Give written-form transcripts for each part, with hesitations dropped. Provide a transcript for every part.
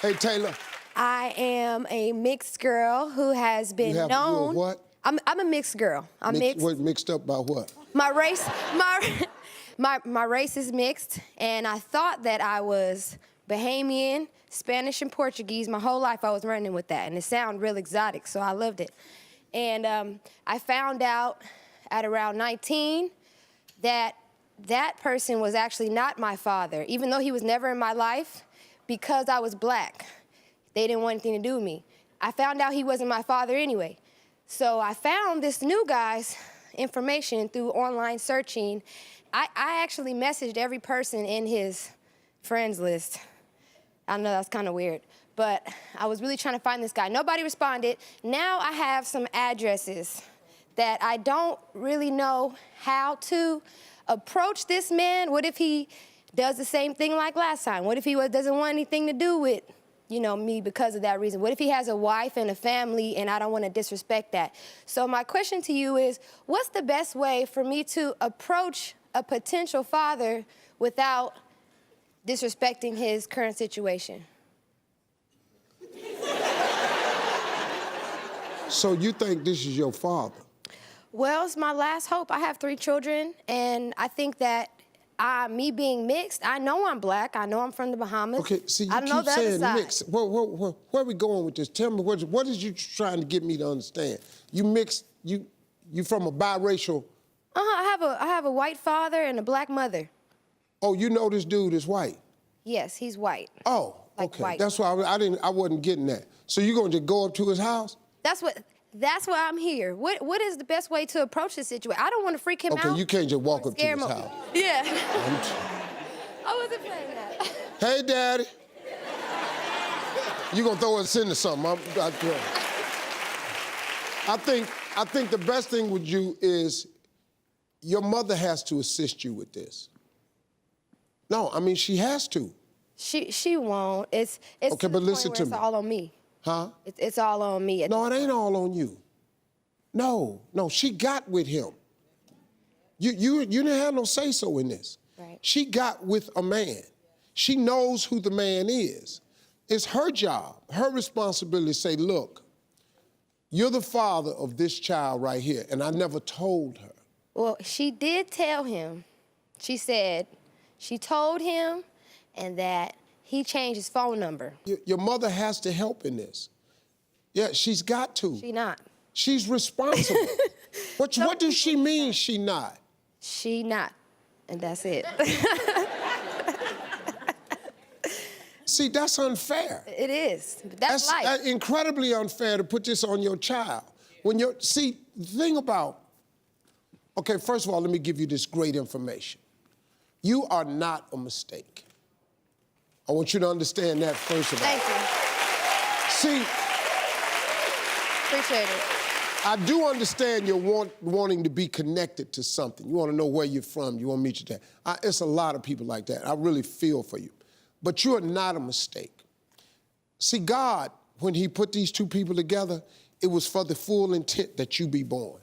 Hey, Taylor. I am a mixed girl who has been known. You a what? I'm a mixed girl. I'm mixed. What, mixed up by what? My race, my race is mixed, and I thought that I was Bahamian, Spanish, and Portuguese. My whole life I was running with that, and it sounded real exotic, so I loved it. And I found out at around 19 that that person was actually not my father, even though he was never in my life, because I was black. They didn't want anything to do with me. I found out he wasn't my father anyway. So I found this new guy's information through online searching. I actually messaged every person in his friends list. I know that's kind of weird, but I was really trying to find this guy. Nobody responded. Now I have some addresses that I don't really know how to approach this man. What if he does the same thing like last time? What if he doesn't want anything to do with, you know, me because of that reason? What if he has a wife and a family and I don't want to disrespect that? So my question to you is, what's the best way for me to approach a potential father without disrespecting his current situation? So you think this is your father? Well, it's my last hope. I have 3 children, and I think that me being mixed, I know I'm black. I know I'm from the Bahamas. Okay, see, you I know keep saying mixed. Where are we going with this? Tell me, what is you trying to get me to understand? You mixed, you from a biracial... I have a white father and a black mother. Oh, you know this dude is white? Yes, he's white. Oh, like okay. White. That's why I wasn't getting that. So you're going to just go up to his house? That's why I'm here. What is the best way to approach this situation? I don't want to freak him out. Okay, you can't just walk up to his house. Yeah. I wasn't playing that. Hey, Daddy. You gonna throw us into something? I think the best thing with you is your mother has to assist you with this. No, I mean she has to. She won't. It's okay, but listen to me. It's all on me. Huh? It's all on me. No, it ain't all on you. No, she got with him. You didn't have no say-so in this. Right. She got with a man. She knows who the man is. It's her job, her responsibility to say, look, you're the father of this child right here, and I never told her. Well, she did tell him. She said she told him and that he changed his phone number. Your mother has to help in this. Yeah, she's got to. She not. She's responsible. What does she mean she not? She not, and that's it. See, that's unfair. It is. That's life. That's incredibly unfair to put this on your child. See, the thing about, okay, first of all, let me give you this great information. You are not a mistake. I want you to understand that first of all. Thank you. See, appreciate it. I do understand you're wanting to be connected to something. You want to know where you're from. You want to meet your dad. It's a lot of people like that. I really feel for you. But you are not a mistake. See, God, when he put these 2 people together, it was for the full intent that you be born.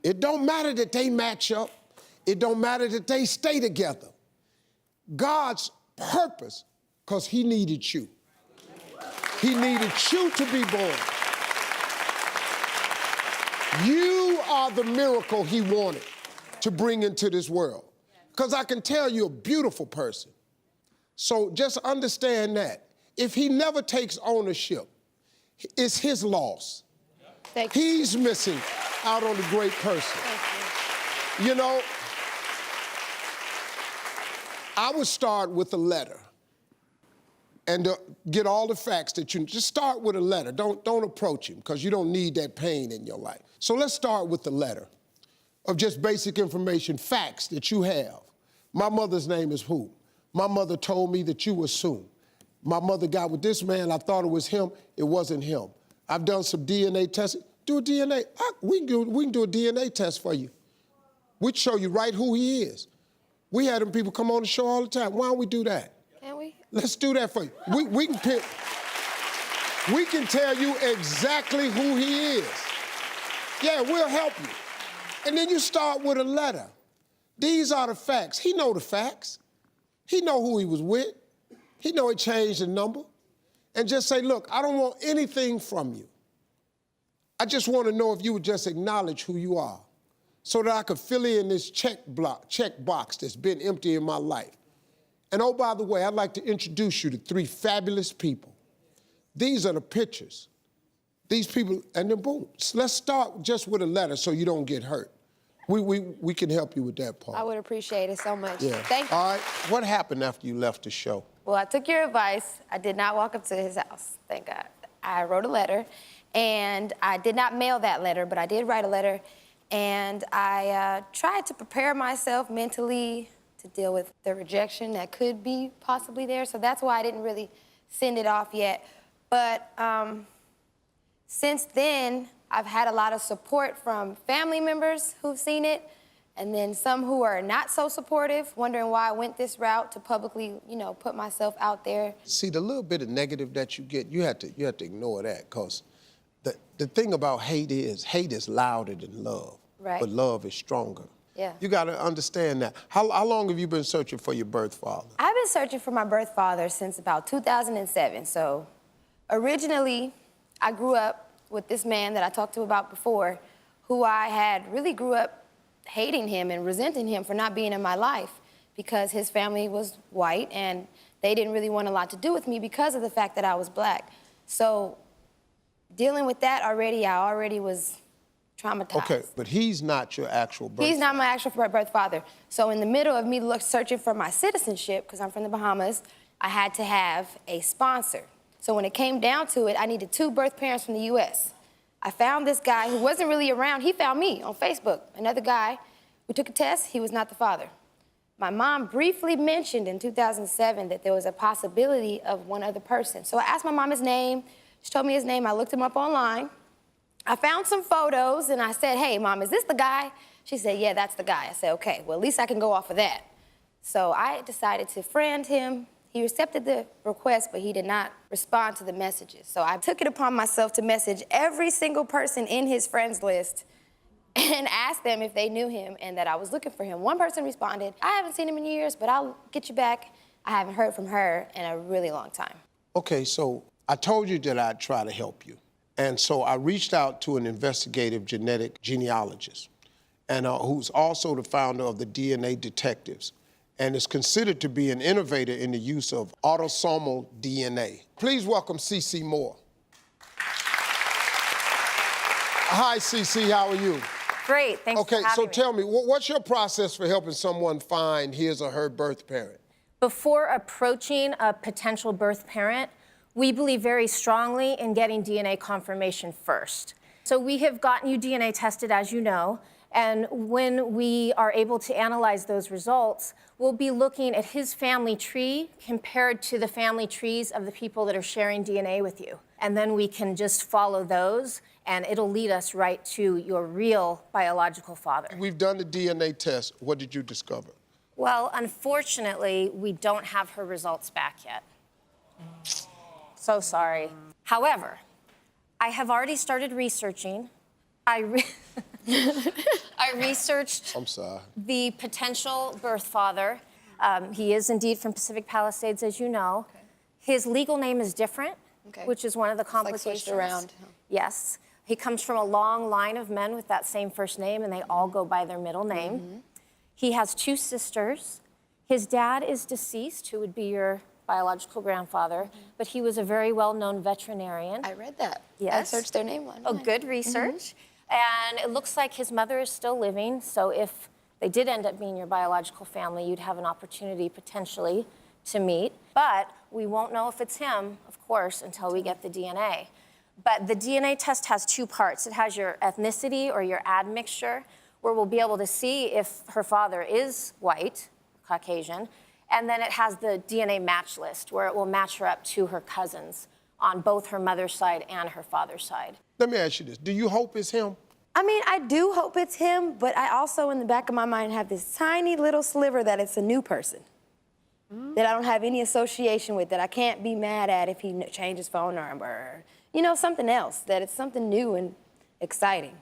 It don't matter that they match up. It don't matter that they stay together. God's purpose, because he needed you. He needed you to be born. You are the miracle he wanted to bring into this world. Because I can tell you're a beautiful person. So just understand that. If he never takes ownership, it's his loss. Thank you. He's missing out on a great person. Thank you. You know, I would start with a letter and get all the facts that you just start with a letter. Don't approach him because you don't need that pain in your life. So let's start with the letter of just basic information, facts that you have. My mother's name is who? My mother told me that you were soon. My mother got with this man. I thought it was him. It wasn't him. I've done some DNA testing. Do a DNA. We can do a DNA test for you. We'd show you right who he is. We had them people come on the show all the time. Why don't we do that? Can we? Let's do that for you. We can pick. We can tell you exactly who he is. Yeah, we'll help you. And then you start with a letter. These are the facts. He know the facts. He know who he was with. He know he changed the number. and just say, look, I don't want anything from you. I just want to know if you would just acknowledge who you are so that I could fill in this check box that's been empty in my life. And oh, by the way, I'd like to introduce you to 3 fabulous people. These are the pictures. These people, and then boom. So let's start just with a letter so you don't get hurt. We can help you with that part. I would appreciate it so much. Yeah. Thank you. All right, what happened after you left the show? Well, I took your advice. I did not walk up to his house, thank God. I wrote a letter, and I did not mail that letter, but I did write a letter, and I tried to prepare myself mentally to deal with the rejection that could be possibly there, so that's why I didn't really send it off yet. But since then, I've had a lot of support from family members who've seen it, and then some who are not so supportive, wondering why I went this route to publicly, you know, put myself out there. See, the little bit of negative that you get, you have to ignore that, because the thing about hate is louder than love. Right. But love is stronger. Yeah. You got to understand that. How long have you been searching for your birth father? I've been searching for my birth father since about 2007. So originally, I grew up with this man that I talked to about before, who I had really grew up hating him and resenting him for not being in my life because his family was white and they didn't really want a lot to do with me because of the fact that I was black. So dealing with that already, I already was traumatized. Okay, but he's not your actual birth father. He's not my actual birth father. So in the middle of me searching for my citizenship, because I'm from the Bahamas, I had to have a sponsor. So when it came down to it, I needed 2 birth parents from the US. I found this guy who wasn't really around. He found me on Facebook, another guy. We took a test, he was not the father. My mom briefly mentioned in 2007 that there was a possibility of one other person. So I asked my mom his name, she told me his name, I looked him up online. I found some photos and I said, hey, Mom, is this the guy? She said, yeah, that's the guy. I said, okay, well, at least I can go off of that. So I decided to friend him. He accepted the request, but he did not respond to the messages. So I took it upon myself to message every single person in his friends list and ask them if they knew him and that I was looking for him. One person responded, I haven't seen him in years, but I'll get you back. I haven't heard from her in a really long time. Okay, so I told you that I'd try to help you. And so I reached out to an investigative genetic genealogist, and who's also the founder of the DNA Detectives, and is considered to be an innovator in the use of autosomal DNA. Please welcome CeCe Moore. Hi, CeCe, how are you? Great, thanks for having me. Okay, so tell me, what's your process for helping someone find his or her birth parent? Before approaching a potential birth parent, we believe very strongly in getting DNA confirmation first. So we have gotten you DNA tested, as you know, and when we are able to analyze those results, we'll be looking at his family tree compared to the family trees of the people that are sharing DNA with you. And then we can just follow those, and it'll lead us right to your real biological father. We've done the DNA test. What did you discover? Well, unfortunately, we don't have her results back yet. So sorry. However, I have already started researching. I researched the potential birth father. He is indeed from Pacific Palisades, as you know. Okay. His legal name is different, which is one of the complications. It's like switched around. Yes. He comes from a long line of men with that same first name, and they all go by their middle name. Mm-hmm. He has 2 sisters. His dad is deceased, who would be your biological grandfather, but he was a very well-known veterinarian. I read that. Yes. I searched their name online. Oh, good research. And it looks like his mother is still living, so if they did end up being your biological family, you'd have an opportunity potentially to meet. But we won't know if it's him, of course, until we get the DNA. But the DNA test has 2 parts. It has your ethnicity or your admixture, where we'll be able to see if her father is white, Caucasian, and then it has the DNA match list, where it will match her up to her cousins on both her mother's side and her father's side. Let me ask you this. Do you hope it's him? I mean, I do hope it's him, but I also, in the back of my mind, have this tiny little sliver that it's a new person that I don't have any association with, that I can't be mad at if he changed his phone number, or, you know, something else, that it's something new and exciting.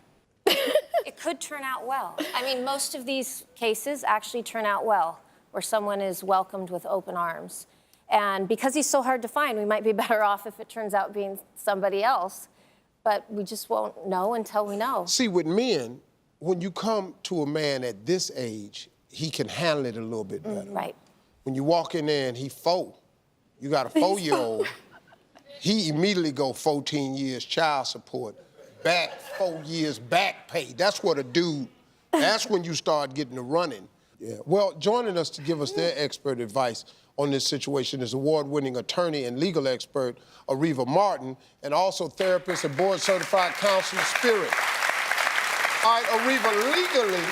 It could turn out well. I mean, most of these cases actually turn out well, where someone is welcomed with open arms. And because he's so hard to find, we might be better off if it turns out being somebody else. But we just won't know until we know. See, with men, when you come to a man at this age, he can handle it a little bit better. Right. When you walk in there and he 4, you got a 4-year-old, he immediately go 14 years child support, back 4 years back pay. That's what a dude, that's when you start getting the running. Yeah. Well, joining us to give us their expert advice on this situation is award-winning attorney and legal expert, Ariva Martin, and also therapist and board-certified counselor, Spirit. All right, Ariva, legally,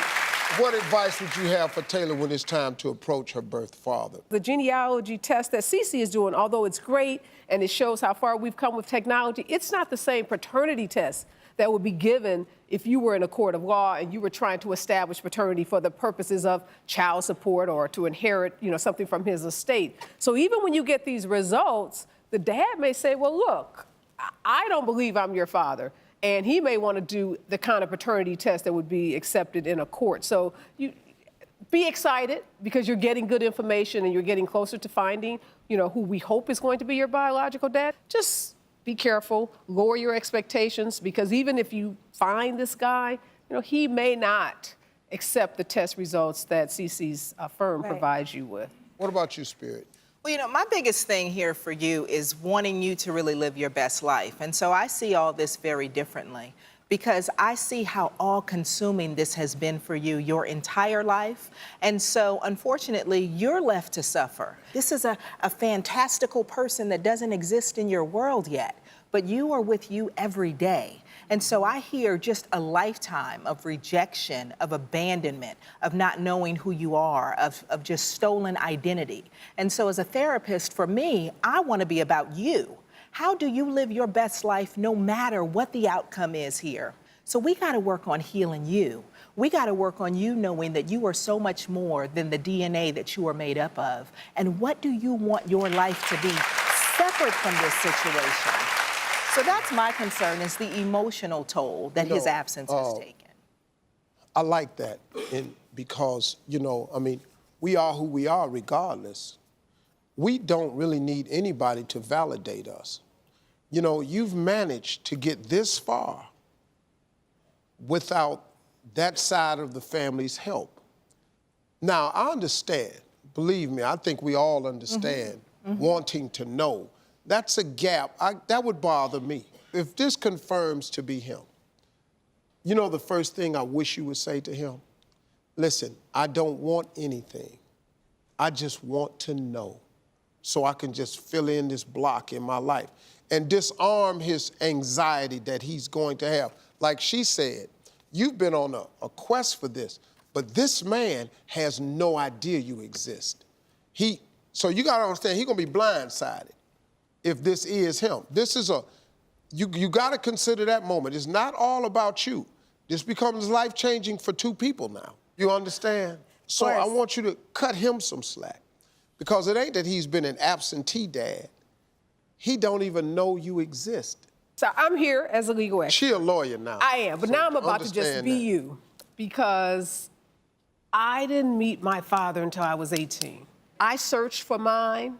what advice would you have for Taylor when it's time to approach her birth father? The genealogy test that Cece is doing, although it's great and it shows how far we've come with technology, it's not the same paternity test that would be given if you were in a court of law and you were trying to establish paternity for the purposes of child support or to inherit, something from his estate. So even when you get these results, the dad may say, well, look, I don't believe I'm your father. And he may want to do the kind of paternity test that would be accepted in a court. So you be excited because you're getting good information and you're getting closer to finding, who we hope is going to be your biological dad. Just be careful, lower your expectations, because even if you find this guy, he may not accept the test results that Cece's firm provides you with. What about you, Spirit? Well, my biggest thing here for you is wanting you to really live your best life. And so I see all this very differently because I see how all-consuming this has been for you your entire life. And so, unfortunately, you're left to suffer. This is a fantastical person that doesn't exist in your world yet, but you are with you every day. And so I hear just a lifetime of rejection, of abandonment, of not knowing who you are, of just stolen identity. And so as a therapist, for me, I want to be about you. How do you live your best life no matter what the outcome is here? So we got to work on healing you. We got to work on you knowing that you are so much more than the DNA that you are made up of. And what do you want your life to be separate from this situation? So that's my concern, is the emotional toll that his absence has taken. I like that, because, we are who we are regardless. We don't really need anybody to validate us. You've managed to get this far without that side of the family's help. Now, I understand, believe me, I think we all understand wanting to know. That's a gap. That would bother me. If this confirms to be him, the first thing I wish you would say to him? Listen, I don't want anything. I just want to know so I can just fill in this block in my life and disarm his anxiety that he's going to have. Like she said, you've been on a quest for this, but this man has no idea you exist. So you gotta understand, he's gonna be blindsided if this is him. This is you gotta consider that moment. It's not all about you. This becomes life-changing for 2 people now. You understand? So I want you to cut him some slack, because it ain't that he's been an absentee dad. He don't even know you exist. So I'm here as a legal expert. She a lawyer now. I am, but so now I'm about to just be you, because I didn't meet my father until I was 18. I searched for mine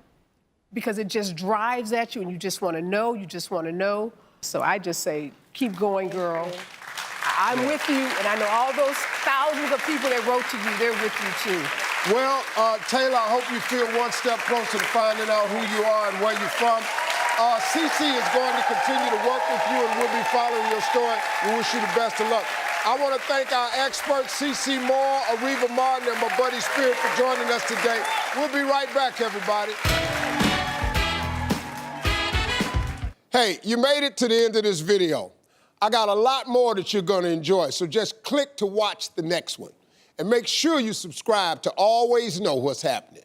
because it just drives at you and you just want to know, So I just say, keep going, girl. I'm with you, and I know all those thousands of people that wrote to you, they're with you too. Well, Taylor, I hope you feel one step closer to finding out who you are and where you're from. Cece is going to continue to work with you, and we'll be following your story. We wish you the best of luck. I want to thank our experts, Cece Moore, Ariva Martin, and my buddy Spirit for joining us today. We'll be right back, everybody. Hey, you made it to the end of this video. I got a lot more that you're going to enjoy, so just click to watch the next one. And make sure you subscribe to always know what's happening.